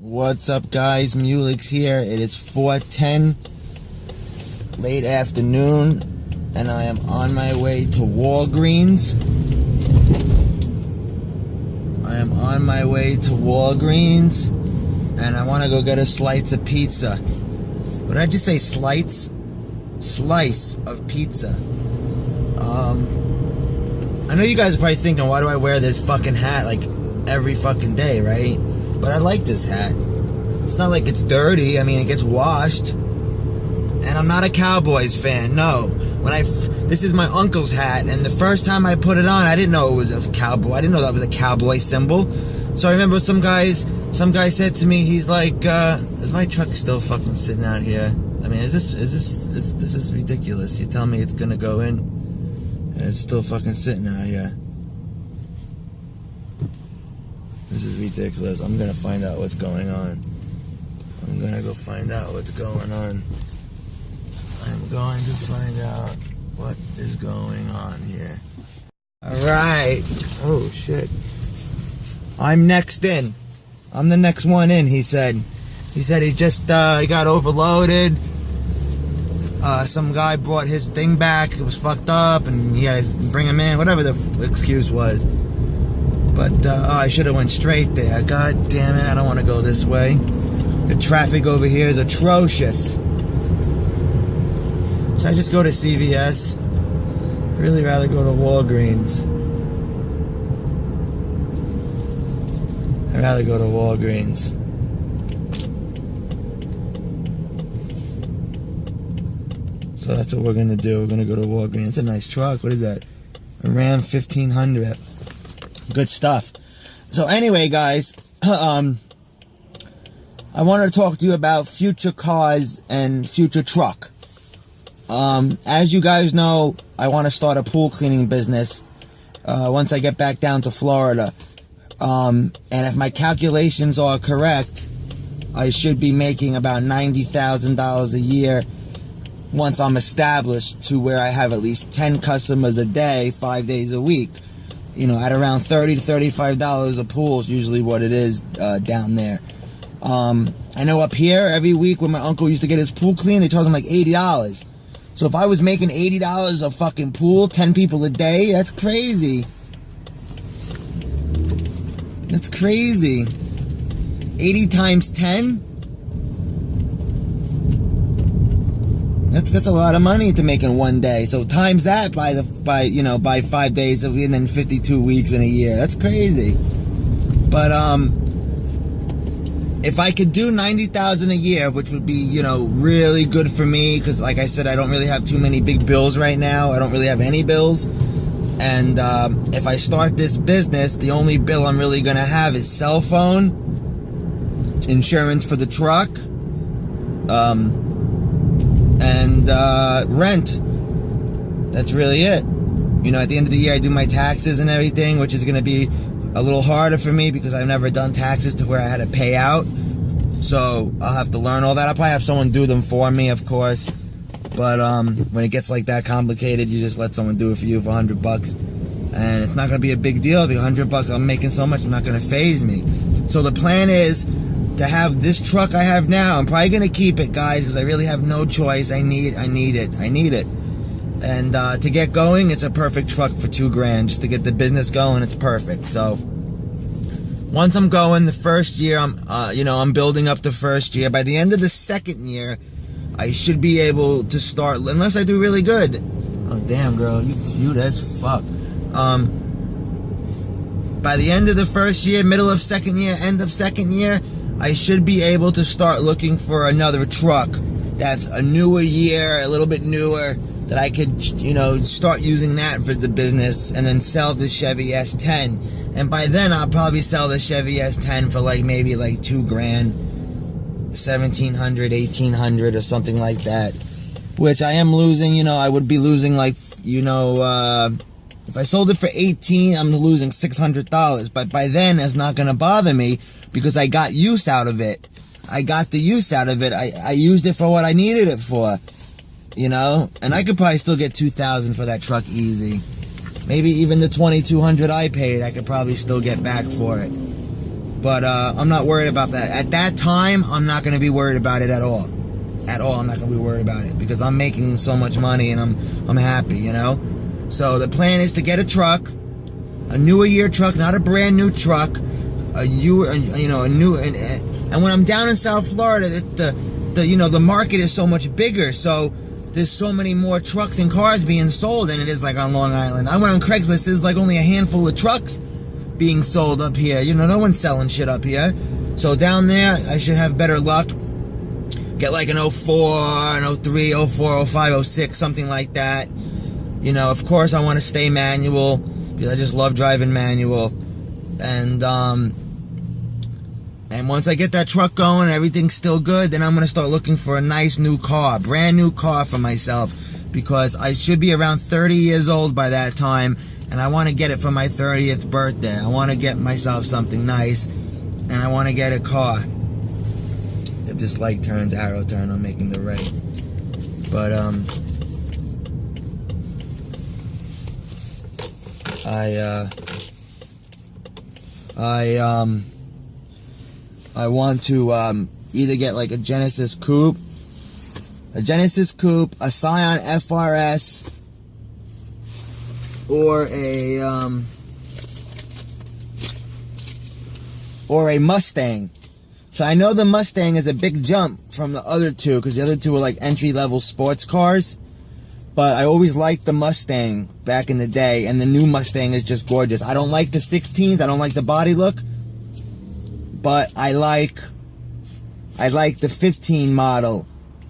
What's up, guys? Mulix here. It is 4:10 late afternoon, and I am on my way to Walgreens. And I want to go get a slice of pizza. What did I just say? Slice of pizza. I know you guys are probably thinking, why do I wear this fucking hat like every fucking day, right? But I like this hat. It's not like it's dirty. I mean, it gets washed. And I'm not a Cowboys fan, no. This is my uncle's hat, and the first time I put it on, I didn't know it was a cowboy. I didn't know that was a cowboy symbol. So I remember some guy said to me, he's like, is my truck still fucking sitting out here? I mean, this is ridiculous. You tell me it's gonna go in, and it's still fucking sitting out here. This is ridiculous. I'm gonna find out what's going on. I'm gonna go find out what's going on. I'm going to find out what is going on here. Alright. Oh, shit. I'm next in. I'm the next one in, he said. He said he just he got overloaded. Some guy brought his thing back. It was fucked up, and he had to bring him in, whatever the excuse was. But I should have went straight there. God damn it, I don't want to go this way. The traffic over here is atrocious. Should I just go to CVS? I'd really rather go to Walgreens. I'd rather go to Walgreens. So that's what we're going to do. We're going to go to Walgreens. It's a nice truck. What is that? A Ram 1500. Good stuff. So anyway, guys, I wanted to talk to you about future cars and future truck. As you guys know, I want to start a pool cleaning business once I get back down to Florida. And if my calculations are correct, I should be making about $90,000 a year once I'm established to where I have at least 10 customers a day, 5 days a week. You know, at around $30 to $35 a pool is usually what it is down there. I know up here, every week when my uncle used to get his pool cleaned, they charged him like $80. So if I was making $80 a fucking pool, 10 people a day, that's crazy. That's crazy. 80 times 10? That's a lot of money to make in one day. So times that by 5 days and then 52 weeks in a year. That's crazy. But if I could do $90,000 a year, which would be, really good for me, because like I said, I don't really have too many big bills right now. I don't really have any bills. And if I start this business, the only bill I'm really going to have is cell phone, insurance for the truck, and rent. That's really it. At the end of the year, I do my taxes and everything, which is going to be a little harder for me because I've never done taxes to where I had to pay out. So I'll have to learn all that. I'll probably have someone do them for me, of course. But when it gets like that complicated, you just let someone do it for you for $100. And it's not going to be a big deal. If $100, I'm making so much, it's not going to faze me. So the plan is to have this truck I have now. I'm probably going to keep it, guys, because I really have no choice. I need it. And to get going, it's a perfect truck for $2,000. Just to get the business going, it's perfect. So once I'm going, the first year, I'm building up the first year. By the end of the second year, I should be able to start, unless I do really good. Oh, damn, girl, you cute as fuck. By the end of the first year, middle of second year, end of second year, I should be able to start looking for another truck that's a newer year, a little bit newer, that I could, start using that for the business and then sell the Chevy S10. And by then, I'll probably sell the Chevy S10 for maybe $2,000, $1,700, $1,800 or something like that. Which I am losing, I would be losing if I sold it for $18,000, I'm losing $600. But by then, it's not going to bother me because I got use out of it. I got the use out of it. I used it for what I needed it for. And I could probably still get $2,000 for that truck easy. Maybe even the $2,200 I paid, I could probably still get back for it. But I'm not worried about that. At that time, I'm not going to be worried about it at all. At all, I'm not going to be worried about it because I'm making so much money and I'm happy, you know? So the plan is to get a truck, a newer year truck, not a brand new truck, a new, and when I'm down in South Florida, the market is so much bigger, so there's so many more trucks and cars being sold than it is like on Long Island. I went on Craigslist, there's like only a handful of trucks being sold up here. You know, no one's selling shit up here. So down there, I should have better luck. Get like an 04, an 03, 04, 05, 06, something like that. You know, of course I want to stay manual because I just love driving manual. And once I get that truck going, everything's still good, then I'm going to start looking for a nice new car, brand new car for myself, because I should be around 30 years old by that time, and I want to get it for my 30th birthday. I want to get myself something nice, and I want to get a car. If this light turns, arrow turn, I'm making the right. But, I want to either get like a Genesis Coupe, a Scion FRS, or a Mustang. So I know the Mustang is a big jump from the other two, because the other two were like entry-level sports cars. But I always liked the Mustang back in the day, and the new Mustang is just gorgeous. I don't like the 16s, I don't like the body look, but I like the 15 model.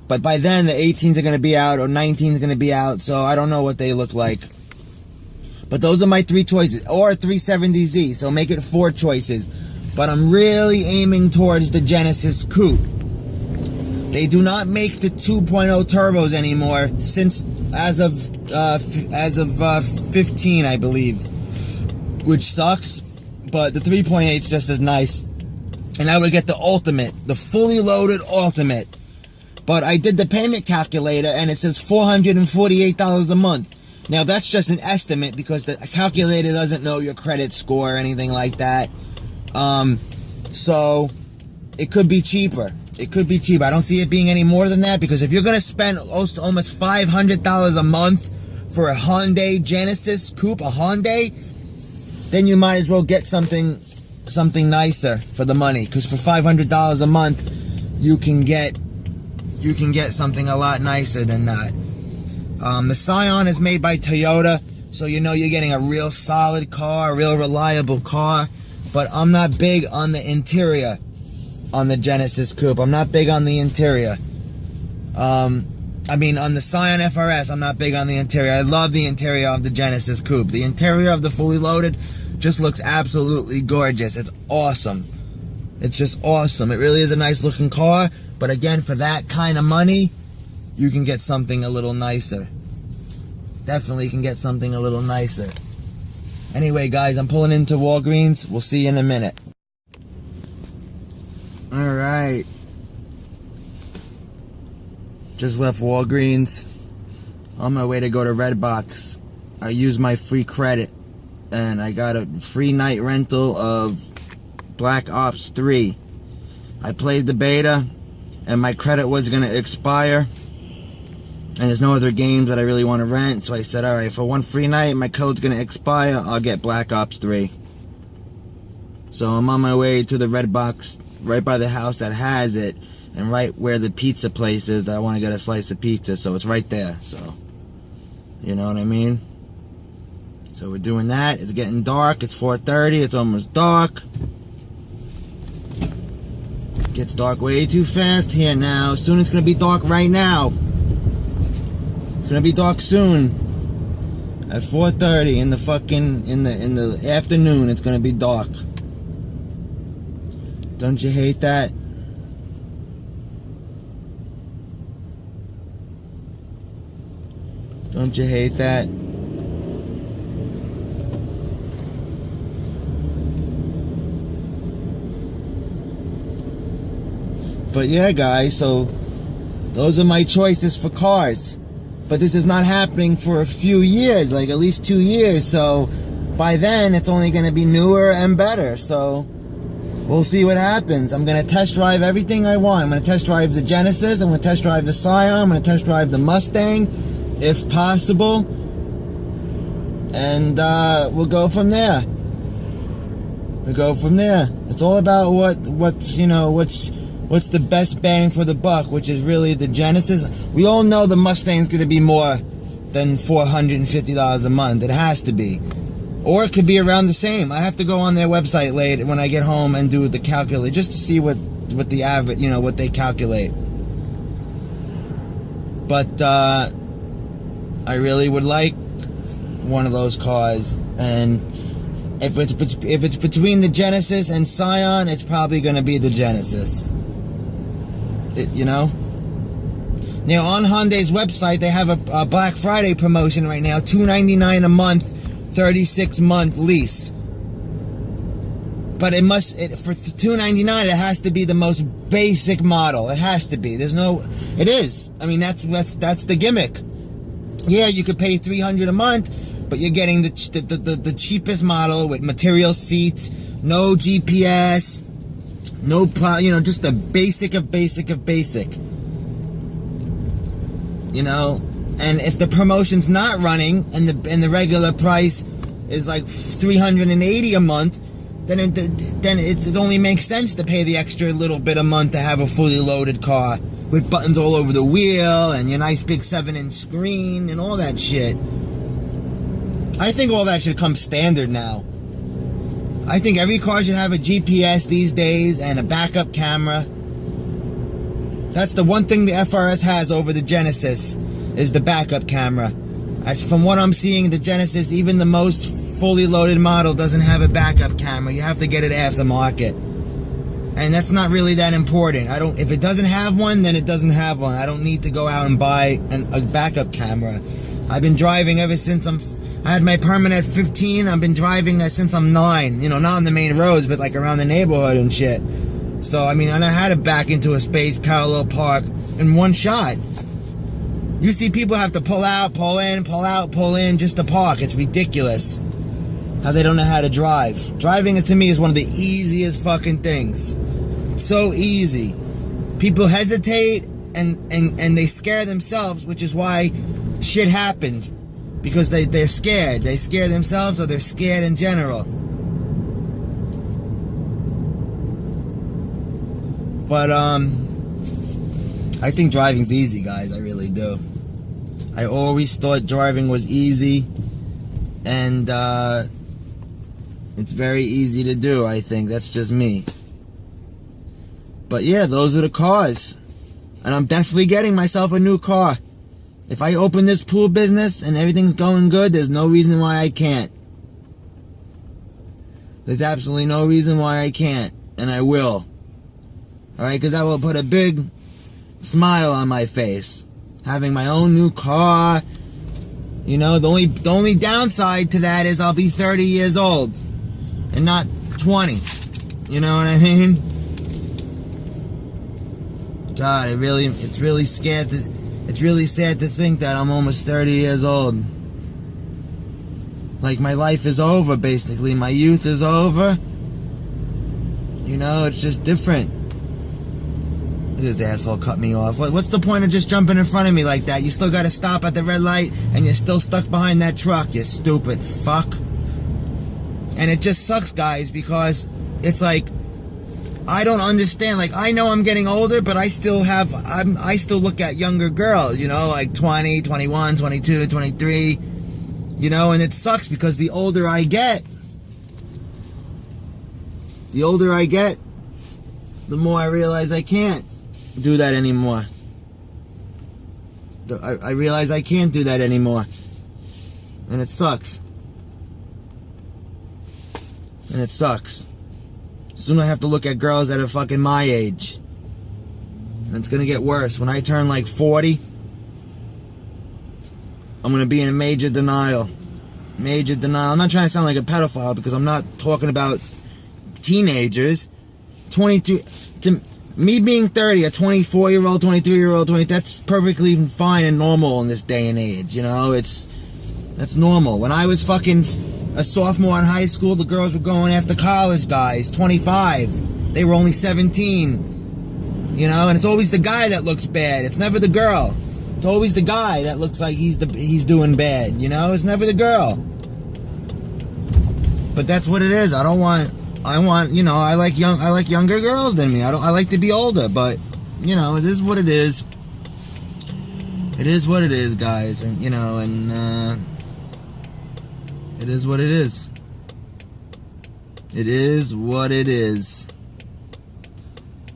But by then, the 18s are going to be out, or 19s are going to be out, so I don't know what they look like. But those are my three choices, or a 370Z, so make it 4 choices. But I'm really aiming towards the Genesis Coupe. They do not make the 2.0 turbos anymore since as of 15, I believe, which sucks. But the 3.8 is just as nice. And I would get the ultimate, the fully loaded ultimate. But I did the payment calculator, and it says $448 a month. Now that's just an estimate because the calculator doesn't know your credit score or anything like that. So it could be cheaper. It could be cheap. I don't see it being any more than that, because if you're going to spend almost $500 a month for a Hyundai Genesis Coupe, a Hyundai, then you might as well get something nicer for the money, because for $500 a month you can get something a lot nicer than that. The Scion is made by Toyota, so you know you're getting a real solid car, a real reliable car. But I'm not big on the interior on the Genesis Coupe. I'm not big on the interior. On the Scion FRS, I'm not big on the interior. I love the interior of the Genesis Coupe. The interior of the fully loaded just looks absolutely gorgeous. It's awesome. It's just awesome. It really is a nice looking car. But again, for that kind of money, you can get something a little nicer. Definitely can get something a little nicer. Anyway, guys, I'm pulling into Walgreens. We'll see you in a minute. Alright. Just left Walgreens. On my way to go to Redbox. I used my free credit, and I got a free night rental of Black Ops 3. I played the beta, and my credit was going to expire. And there's no other games that I really want to rent, so I said, alright, for one free night, my code's going to expire, I'll get Black Ops 3. So I'm on my way to the Redbox, right by the house that has it, and right where the pizza place is that I want to get a slice of pizza, so it's right there, so, you know what I mean? So we're doing that. It's getting dark, it's 4:30, it's almost dark. It gets dark way too fast here now. Soon it's going to be dark right now. It's gonna be dark soon. At 4:30 in the afternoon, it's gonna be dark. Don't you hate that? Don't you hate that? But yeah, guys, so those are my choices for cars. But this is not happening for a few years, like at least 2 years. So by then, it's only going to be newer and better. So we'll see what happens. I'm going to test drive everything I want. I'm going to test drive the Genesis. I'm going to test drive the Scion. I'm going to test drive the Mustang, if possible. And we'll go from there. We'll go from there. It's all about what's the best bang for the buck, which is really the Genesis. We all know the Mustang's going to be more than $450 a month. It has to be. Or it could be around the same. I have to go on their website later when I get home and do the calculate, just to see what the average, what they calculate. But I really would like one of those cars, and if it's between the Genesis and Scion, it's probably going to be the Genesis. Now on Hyundai's website, they have a Black Friday promotion right now, $299 a month, 36-month lease. But for $299, it has to be the most basic model. It has to be. It is. I mean, that's the gimmick. Yeah, you could pay $300 a month, but you're getting the cheapest model with material seats, no GPS, no just the basic of basic of basic. And if the promotion's not running and the regular price is like $380 a month, then it only makes sense to pay the extra little bit a month to have a fully loaded car with buttons all over the wheel and your nice big 7-inch screen and all that shit. I think all that should come standard now. I think every car should have a GPS these days and a backup camera. That's the one thing the FRS has over the Genesis, is the backup camera. As from what I'm seeing, the Genesis, even the most fully loaded model, doesn't have a backup camera. You have to get it aftermarket. And that's not really that important. If it doesn't have one, then it doesn't have one. I don't need to go out and buy a backup camera. I've been driving ever since I had my permit at 15. I've been driving since I'm 9. Not on the main roads, but like around the neighborhood and shit. So, I mean, I know how to back into a space, parallel park in one shot. You see people have to pull out, pull in, pull out, pull in just to park. It's ridiculous how they don't know how to drive. Driving, to me, is one of the easiest fucking things. It's so easy. People hesitate and they scare themselves, which is why shit happens. Because they're scared. They scare themselves, or they're scared in general. But, I think driving's easy, guys. I really do. I always thought driving was easy. And, it's very easy to do, I think. That's just me. But yeah, those are the cars. And I'm definitely getting myself a new car. If I open this pool business and everything's going good, there's no reason why I can't. There's absolutely no reason why I can't. And I will. Alright, because that will put a big smile on my face. Having my own new car. The only downside to that is I'll be 30 years old. And not 20. You know what I mean? God, it's really sad to think that I'm almost 30 years old. Like, my life is over, basically. My youth is over. It's just different. Look at this asshole cut me off. What's the point of just jumping in front of me like that? You still gotta stop at the red light, and you're still stuck behind that truck, you stupid fuck. And it just sucks, guys, because it's like, I don't understand. Like, I know I'm getting older, but I still look at younger girls, like 20, 21, 22, 23, and it sucks because the older I get, the more I realize I can't do that anymore. I realize I can't do that anymore. And it sucks. Soon I have to look at girls that are fucking my age. And it's gonna get worse. When I turn like 40, I'm gonna be in a major denial. I'm not trying to sound like a pedophile because I'm not talking about teenagers. 22, to me being 30, a 24-year-old, 23-year-old, that's perfectly fine and normal in this day and age. That's normal. When I was fucking a sophomore in high school, the girls were going after college guys, 25. they were only 17. You know, and it's always the guy that looks bad. It's never the girl. It's always the guy that looks like he's doing bad. You know, it's never the girl. But that's what it is. I want, you know, I like younger girls than me. I like to be older, but you know, it is what it is. It is what it is, guys, and you know, and it is what it is. It is what it is.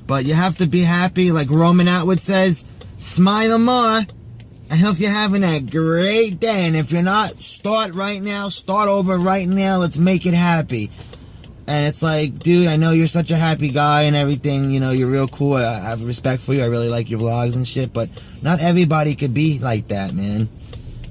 But you have to be happy, like Roman Atwood says, smile more. I hope you're having a great day. And if you're not, start right now. Start over right now. Let's make it happy. And it's like, dude, I know you're such a happy guy and everything. You know, you're real cool. I have respect for you. I really like your vlogs and shit. But not everybody could be like that, man.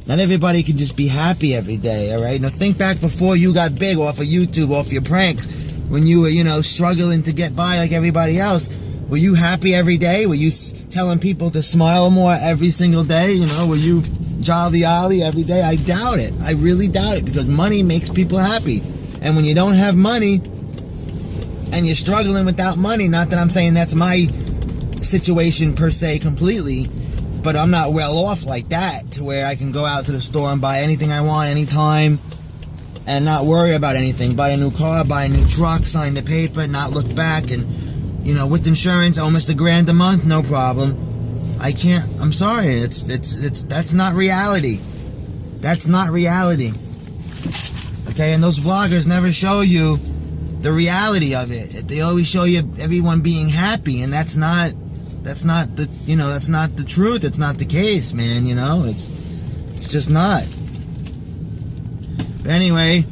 Not everybody can just be happy every day, all right? Now, think back before you got big off of YouTube, off your pranks, when you were, you know, struggling to get by like everybody else. Were you happy every day? Were you telling people to smile more every single day? You know, were you jolly ollie every day? I doubt it. I really doubt it, because money makes people happy. And when you don't have money and you're struggling without money, not that I'm saying that's my situation per se completely, but I'm not well off like that to where I can go out to the store and buy anything I want anytime and not worry about anything. Buy a new car, buy a new truck, sign the paper, not look back, and you know, with insurance, almost $1,000 a month, no problem. I can't, I'm sorry, that's not reality. That's not reality. Okay, and those vloggers never show you the reality of it. They always show you everyone being happy, and that's not the, you know, that's not the truth. It's not the case, man, you know, it's just not. But anyway,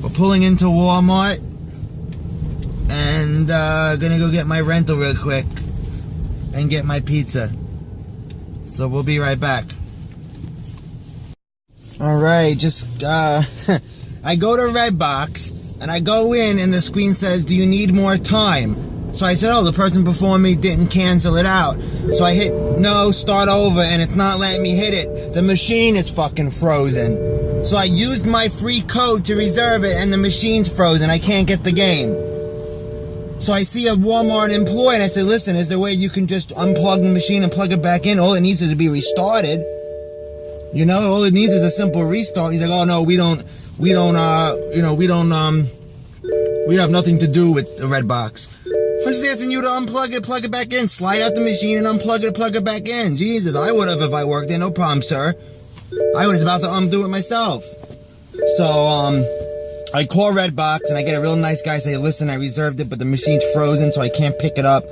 we're pulling into Walmart, and gonna go get my rental real quick and get my pizza. So we'll be right back. Alright, just I go to Redbox and I go in and the screen says, do you need more time? So I said, oh, the person before me didn't cancel it out. So I hit no, start over, and it's not letting me hit it. The machine is fucking frozen. So I used my free code to reserve it, and the machine's frozen. I can't get the game. So I see a Walmart employee, and I said, listen, is there a way you can just unplug the machine and plug it back in? All it needs is to be restarted. You know, all it needs is a simple restart. He's like, oh no, we have nothing to do with the Redbox. I'm just asking you to unplug it, plug it back in, slide out the machine and unplug it, plug it back in. Jesus, I would have if I worked there, no problem, sir. I was about to undo it myself. So, I call Redbox and I get a real nice guy say, listen, I reserved it, but the machine's frozen, so I can't pick it up.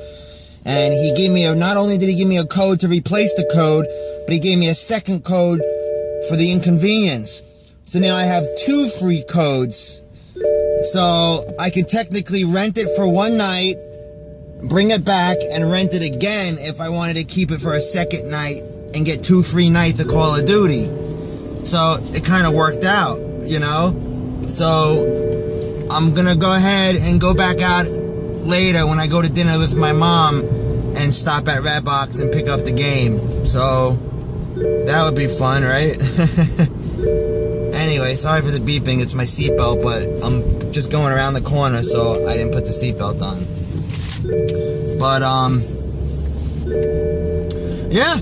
And he gave me not only did he give me a code to replace the code, but he gave me a second code for the inconvenience. So now I have 2 free codes. So I can technically rent it for one night, bring it back, and rent it again if I wanted to keep it for a second night and get 2 free nights of Call of Duty. So it kind of worked out, you know? So I'm gonna go ahead and go back out later when I go to dinner with my mom and stop at Redbox and pick up the game. So that would be fun, right? Anyway, sorry for the beeping. It's my seatbelt, but I'm just going around the corner, so I didn't put the seatbelt on. But yeah,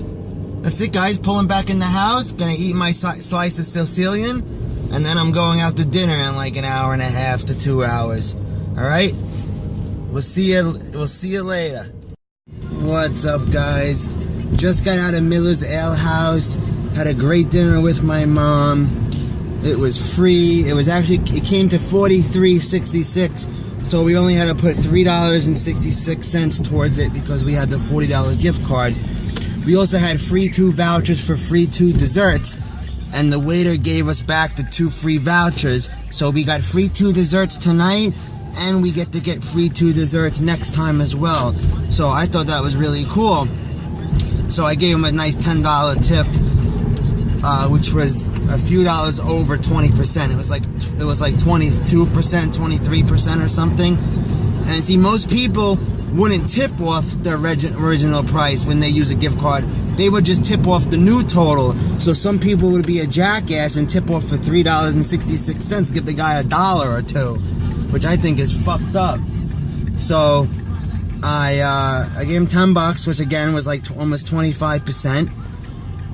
that's it, guys. Pulling back in the house. Gonna eat my slice of Sicilian, and then I'm going out to dinner in like an hour and a half to 2 hours. All right. We'll see you later. What's up, guys? Just got out of Miller's Ale House. Had a great dinner with my mom. It was free. It came to $43.66. So we only had to put $3.66 towards it because we had the $40 gift card. We also had free 2 vouchers for free 2 desserts. And the waiter gave us back the 2 free vouchers. So we got free 2 desserts tonight, and we get to get free 2 desserts next time as well. So I thought that was really cool. So I gave him a nice $10 tip, which was a few dollars over 20%. It was like 22%, 23% or something. And see, most people wouldn't tip off the original price when they use a gift card. They would just tip off the new total. So some people would be a jackass and tip off for $3.66, give the guy $1 or $2, which I think is fucked up. So I gave him $10, which again was like almost 25%,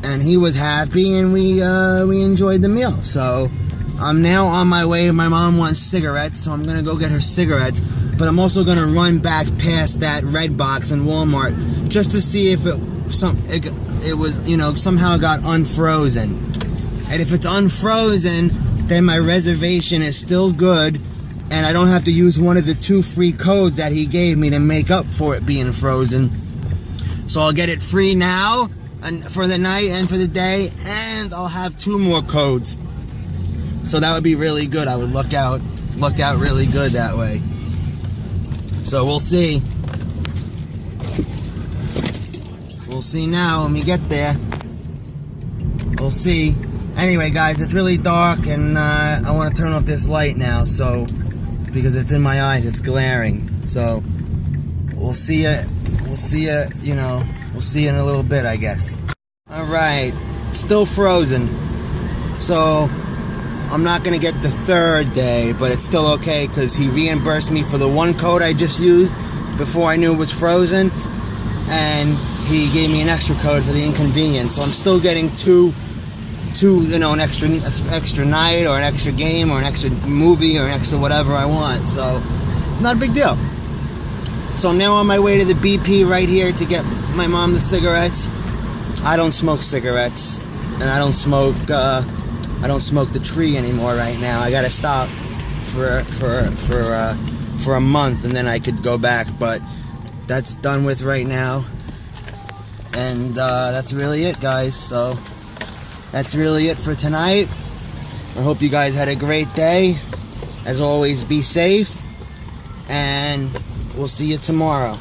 and he was happy, and we enjoyed the meal. So I'm now on my way. My mom wants cigarettes, so I'm gonna go get her cigarettes. But I'm also gonna run back past that Redbox in Walmart just to see if it was, you know, somehow got unfrozen. And if it's unfrozen, then my reservation is still good, and I don't have to use one of the 2 free codes that he gave me to make up for it being frozen. So I'll get it free now, and for the night and for the day, and I'll have 2 more codes. So that would be really good. I would look out really good that way. So we'll see. We'll see now when we get there. We'll see. Anyway, guys, it's really dark, and I want to turn off this light now, so because it's in my eyes, it's glaring. So we'll see you. We'll see you. You know, we'll see you in a little bit, I guess. All right, still frozen. So I'm not gonna get the 3rd day, but it's still okay because he reimbursed me for the 1 code I just used before I knew it was frozen, and he gave me an extra code for the inconvenience. So I'm still getting two, you know, an extra night, or an extra game, or an extra movie, or an extra whatever I want. So not a big deal. So I'm now on my way to the BP right here to get my mom the cigarettes. I don't smoke cigarettes, and I don't smoke the tree anymore right now. I gotta stop for a month, and then I could go back. But that's done with right now, and that's really it, guys. So that's really it for tonight. I hope you guys had a great day. As always, be safe, and we'll see you tomorrow.